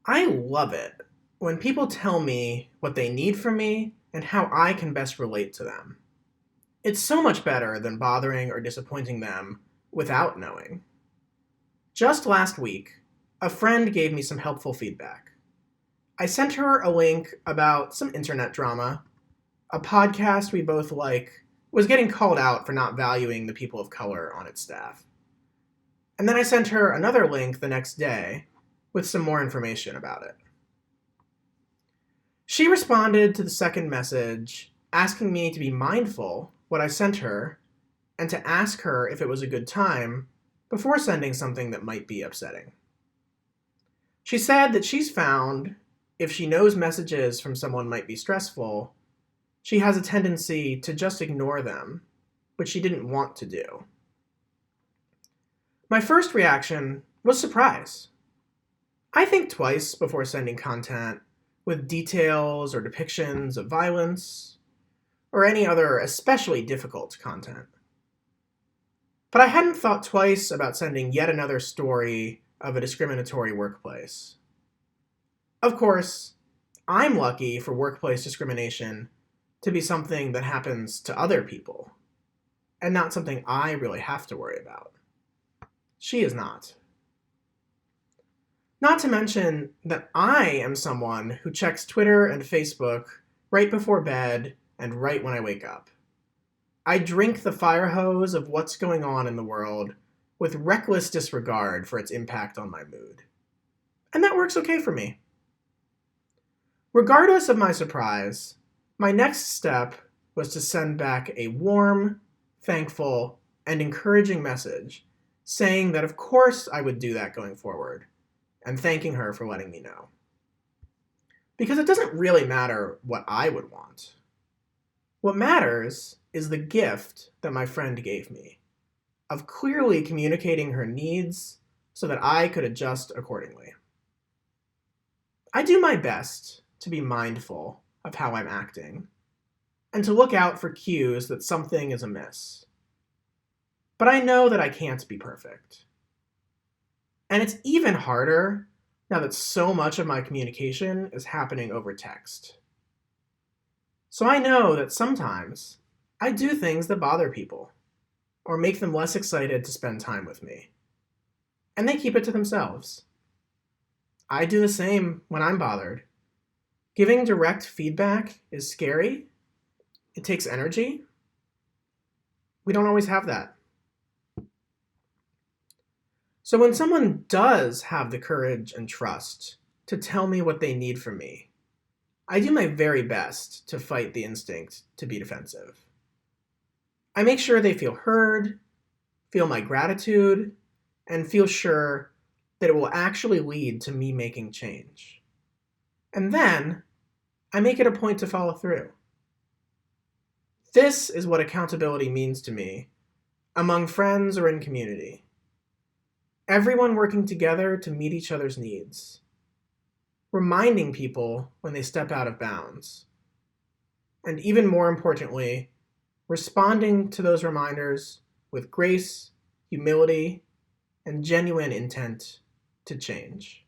I love it when people tell me what they need from me and how I can best relate to them. It's so much better than bothering or disappointing them without knowing. Just last week, a friend gave me some helpful feedback. I sent her a link about some internet drama. A podcast we both like was getting called out for not valuing the people of color on its staff. And then I sent her another link the next day with some more information about it. She responded to the second message asking me to be mindful what I sent her and to ask her if it was a good time before sending something that might be upsetting. She said that she's found if she knows messages from someone might be stressful, she has a tendency to just ignore them, which she didn't want to do. My first reaction was surprise. I think twice before sending content with details or depictions of violence or any other especially difficult content. But I hadn't thought twice about sending yet another story of a discriminatory workplace. Of course, I'm lucky for workplace discrimination to be something that happens to other people, and not something I really have to worry about. She is not. Not to mention that I am someone who checks Twitter and Facebook right before bed and right when I wake up. I drink the fire hose of what's going on in the world with reckless disregard for its impact on my mood. And that works okay for me. Regardless of my surprise, my next step was to send back a warm, thankful, and encouraging message saying that of course I would do that going forward, and thanking her for letting me know. Because it doesn't really matter what I would want. What matters is the gift that my friend gave me, of clearly communicating her needs so that I could adjust accordingly. I do my best to be mindful of how I'm acting, and to look out for cues that something is amiss. But I know that I can't be perfect. And it's even harder now that so much of my communication is happening over text. So I know that sometimes I do things that bother people, or make them less excited to spend time with me. And they keep it to themselves. I do the same when I'm bothered. Giving direct feedback is scary. It takes energy. We don't always have that. So when someone does have the courage and trust to tell me what they need from me, I do my very best to fight the instinct to be defensive. I make sure they feel heard, feel my gratitude, and feel sure that it will actually lead to me making change. And then I make it a point to follow through. This is what accountability means to me, among friends or in community. Everyone working together to meet each other's needs. Reminding people when they step out of bounds. And even more importantly, responding to those reminders with grace, humility, and genuine intent to change.